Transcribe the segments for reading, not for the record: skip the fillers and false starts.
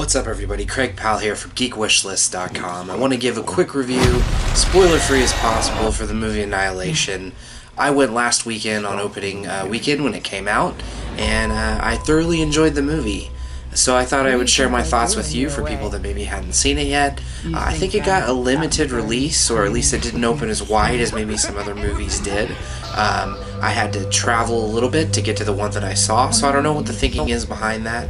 What's up everybody, Craig Powell here from GeekWishLists.com. I want to give a quick review, spoiler-free as possible, for the movie Annihilation. I went last weekend on opening weekend when it came out, and I thoroughly enjoyed the movie. So I thought I would share my thoughts with you for people that maybe hadn't seen it yet. I think it got a limited release, or at least it didn't open as wide as maybe some other movies did. I had to travel a little bit to get to the one that I saw, so I don't know what the thinking is behind that.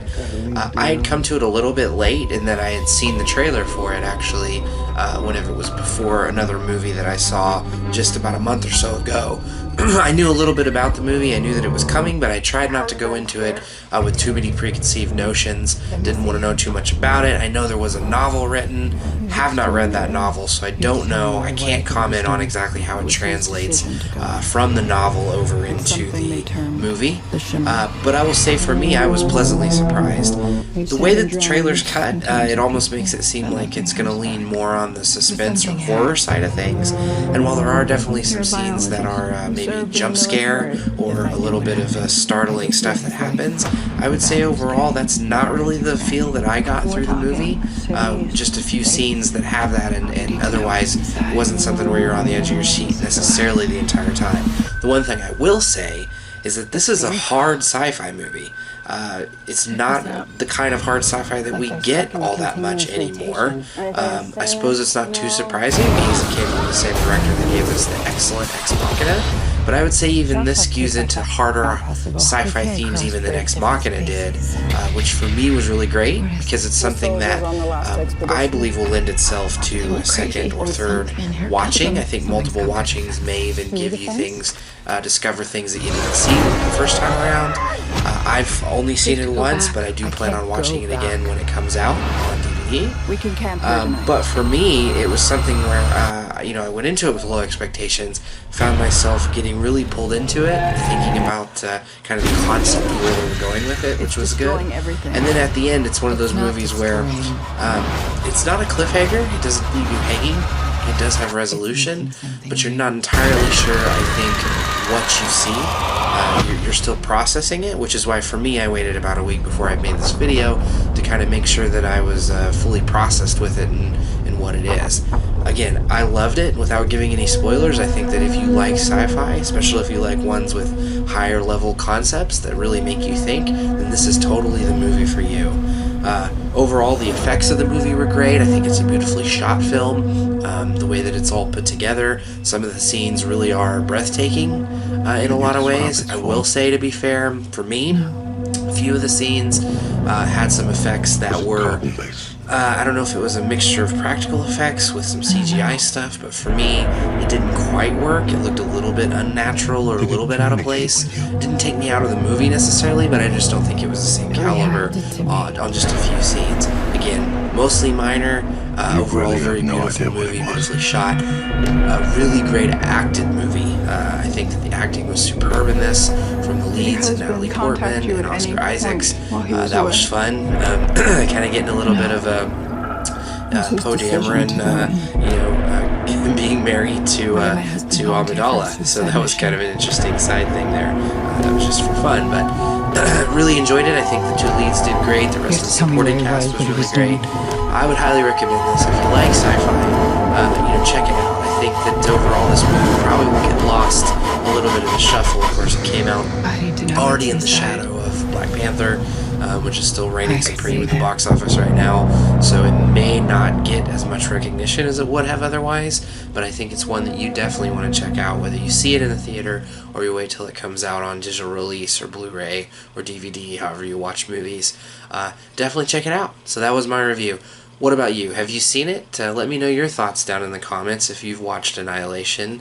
I had come to it a little bit late, and then I had seen the trailer for it actually whenever it was before another movie that I saw just about a month or so ago. I knew a little bit about the movie, I knew that it was coming, but I tried not to go into it with too many preconceived notions. Didn't want to know too much about it. I know there was a novel written, have not read that novel, so I don't know, I can't comment on exactly how it translates from the novel over into the movie. But I will say for me, I was pleasantly surprised. The way that the trailer's cut, it almost makes it seem like it's going to lean more on the suspense or horror side of things. And while there are definitely some scenes that are maybe jump scare or a little bit of startling stuff that happens, I would say overall that's not really the feel that I got through the movie. Just a few scenes that have that, and otherwise it wasn't something where you're on the edge of your seat necessarily the entire time. The one thing I will say is that this is a hard sci-fi movie. It's not the kind of hard sci-fi that we get all that much anymore. I suppose it's not too surprising because it came from the same director that gave us the excellent Ex Machina. But I would say even this skews into harder sci-fi themes even than Ex Machina did, which for me was really great because it's something that I believe will lend itself to a second or third watching. I think multiple watchings may even give you things, discover things that you didn't see the first time around. I've only seen it once, but I do plan on watching it again when it comes out on DVD. But for me, it was something where I went into it with low expectations, found myself getting really pulled into it, thinking about kind of the concept of where they were going with it, which was good. And then at the end, it's one of those movies where it's not a cliffhanger, it doesn't leave you hanging, it does have resolution, but you're not entirely sure, I think, what you see. You're still processing it, which is why for me I waited about a week before I made this video to kind of make sure that I was fully processed with it and what it is. Again, I loved it without giving any spoilers. I think that if you like sci-fi, especially if you like ones with higher level concepts that really make you think, then this is totally the movie for you. Overall, the effects of the movie were great. I think it's a beautifully shot film. The way that it's all put together, some of the scenes really are breathtaking in a lot of ways. I will say, to be fair, for me, a few of the scenes had some effects that were, I don't know if it was a mixture of practical effects with some CGI stuff, but for me, it didn't quite work. It looked a little bit unnatural or a little bit out of place. It didn't take me out of the movie necessarily, but I just don't think it was the same caliber on just a few scenes. Again, mostly minor. Overall, very beautiful movie, beautifully shot. A really great acted movie. I think that the acting was superb in this, from the leads, Natalie Portman and Oscar Isaacs. That was fun. Kind of getting a little bit of a Poe Dameron, being married to Amidala. So that was kind of an interesting side thing there. That was just for fun, but really enjoyed it. I think the two leads did great. The rest of the supporting cast was really great. I would highly recommend this if you like sci-fi. Check it out. I think that overall this movie probably will get lost a little bit in the shuffle. Of course, it came out already in the shadow of Black Panther, which is still reigning supreme at the box office right now, so it may not get as much recognition as it would have otherwise, but I think it's one that you definitely want to check out, whether you see it in the theater or you wait till it comes out on digital release or Blu-ray or DVD, however you watch movies. Definitely check it out. So that was my review. What about you? Have you seen it? Let me know your thoughts down in the comments if you've watched Annihilation.